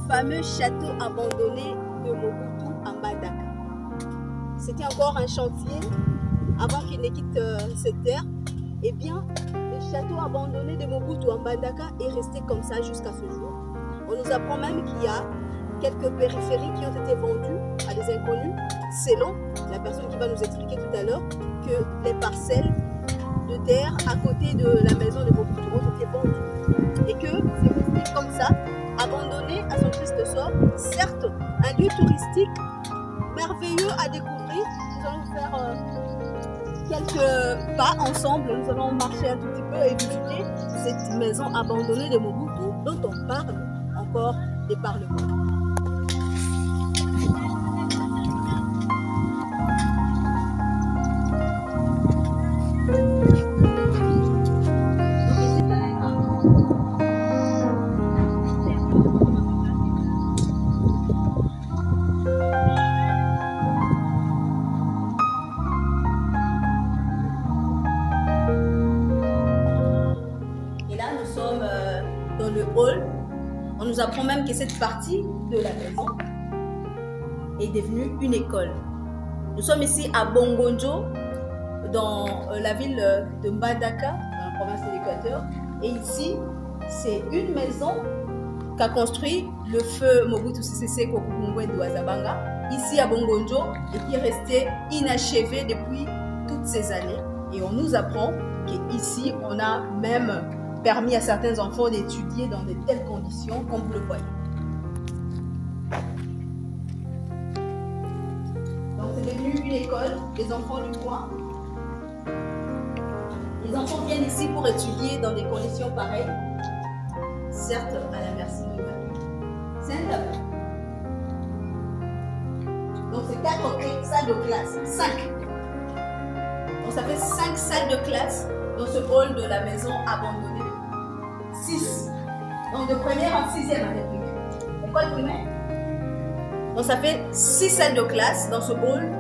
Fameux château abandonné de Mobutu en Mbandaka. C'était encore un chantier avant qu'il ne quitte cette terre. Eh bien, le château abandonné de Mobutu en Mbandaka est resté comme ça jusqu'à ce jour. On nous apprend même qu'il y a quelques périphéries qui ont été vendues à des inconnus, selon la personne qui va nous expliquer tout à l'heure que les parcelles de terre à côté de la maison de Mobutu ont été vendues et que c'est resté comme ça, abandonné à son triste sort. Certes, un lieu touristique merveilleux à découvrir. Nous allons faire quelques pas ensemble. Nous allons marcher un tout petit peu et visiter cette maison abandonnée de Mobutu dont on parle encore des parlements. Dans le hall, on nous apprend même que cette partie de la maison est devenue une école. Nous sommes ici à Bongonjo, dans la ville de Mbandaka, dans la province de l'Équateur. Et ici, c'est une maison qu'a construit le feu Mobutu Sese Seko Kuku Ngbendu-Azabanga, ici à Bongonjo, et qui est resté inachevé depuis toutes ces années. Et on nous apprend qu'ici, on a même permis à certains enfants d'étudier dans de telles conditions, comme vous le voyez. Donc c'est devenu une école des enfants du coin. Les enfants viennent ici pour étudier dans des conditions pareilles, certes à la merci de Dieu. C'est un tableau. Donc c'est 4 salles de classe, 5. Donc ça fait 5 salles de classe dans ce hall de la maison abandonnée. 6. Donc de première en 6e année primaire. École primaire. Donc ça fait 6 salles de classe dans ce hall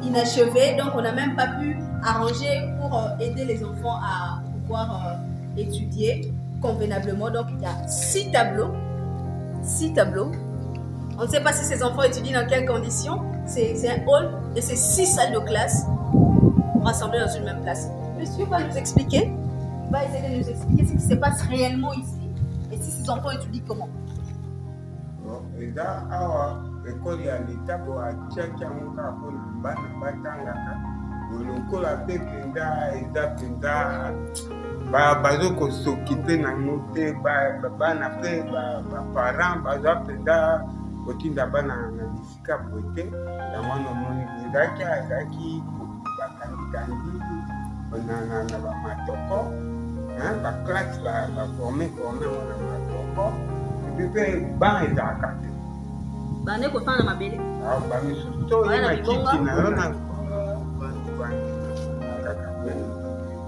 inachevé. Donc on n'a même pas pu arranger pour aider les enfants à pouvoir étudier convenablement. Donc il y a 6 tableaux. 6 tableaux. On ne sait pas si ces enfants étudient dans quelles conditions. C'est un hall et c'est 6 salles de classe rassemblées dans une même place. Monsieur va nous expliquer. Il va essayer de nous expliquer ce qui se passe réellement ici et si ces enfants étudient comment. Et là, l'école ya l'État pour attirer mon cas pour le ban batangaka. Le la pependa et d'apenda bazoko s'occuper na noté bana pe parents bazapenda otinda bana na bisika bote na mwana moni ezaki bakandi na bamatoko ba classe ba former na matoko et puis ban ezalaka te bane kofana na mabele ba misusu to na kiti na yo na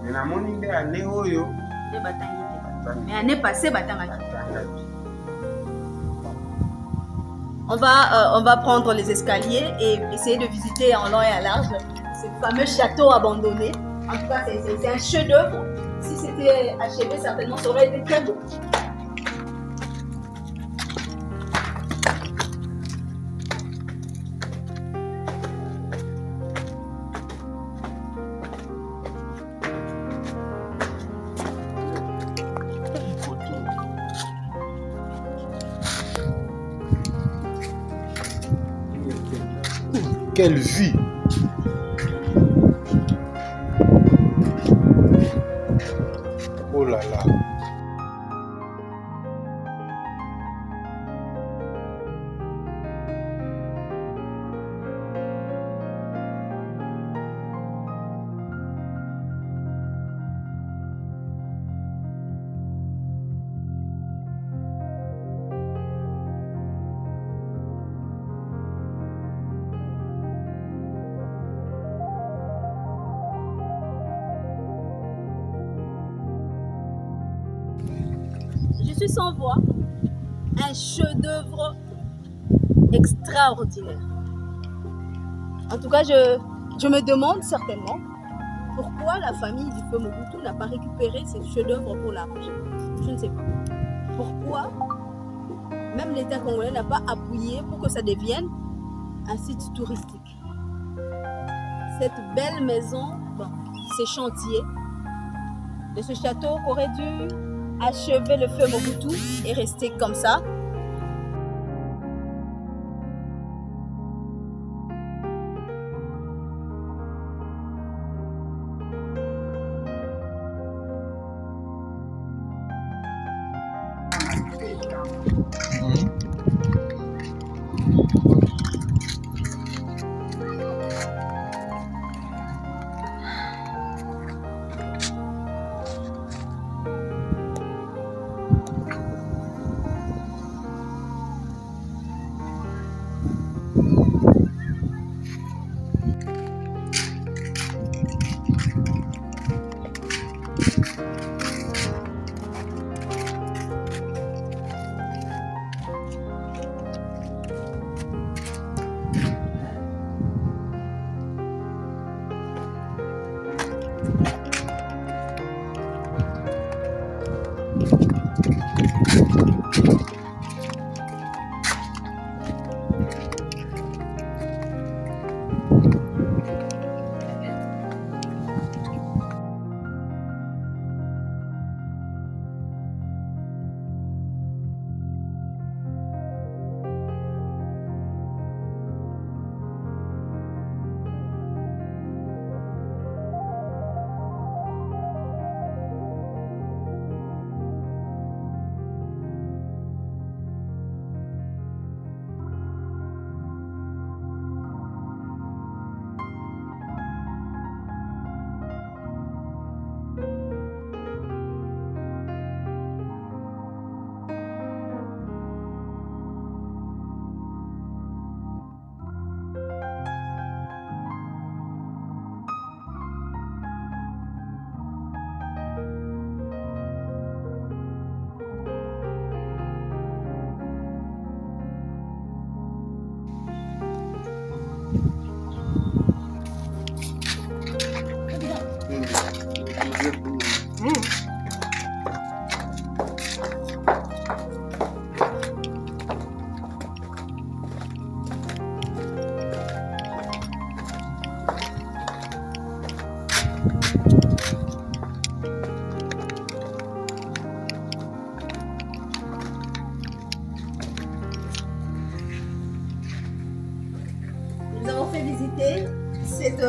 mais na moni nde année oyo nde batangi te mais année passée batangaki. On va prendre les escaliers et essayer de visiter en long et à large ce fameux château abandonné. En tout cas, c'est un chef-d'œuvre. Si c'était achevé, certainement, ça aurait été très beau. Quelle vue! Oh là là! suis sans voix. Un chef-d'œuvre extraordinaire. En tout cas, je me demande certainement pourquoi la famille du feu Mobutu n'a pas récupéré ce chef-d'œuvre pour l'arranger. Je ne sais pas. Pourquoi même l'État congolais n'a pas appuyé pour que ça devienne un site touristique. Cette belle maison, bon, ces chantiers de ce château aurait dû achever le feu Mobutu et rester comme ça. Nous avons fait visiter cette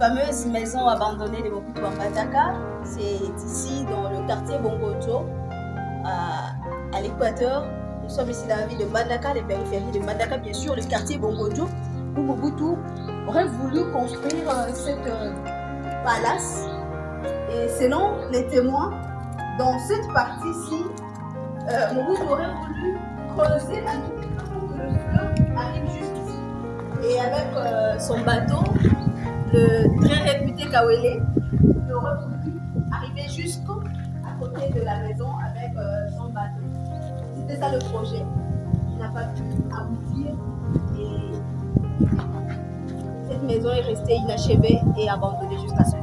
fameuse maison abandonnée de Mobutu en Mbandaka. C'est ici dans le quartier Bongojo, à l'équateur. Nous sommes ici dans la ville de Mbandaka, les périphéries de Mbandaka, bien sûr, le quartier Bongojo, où Mobutu aurait voulu construire cette palace. Et selon les témoins, dans cette partie-ci, Mobutu aurait voulu creuser un tout petit peu pour que le fleuve arrive jusqu'ici. Et avec son bateau, le très réputé Kawele, il aurait voulu arriver jusqu'à côté de la maison avec son bateau. C'était ça le projet. Il n'a pas pu aboutir et cette maison est restée inachevée et abandonnée jusqu'à ce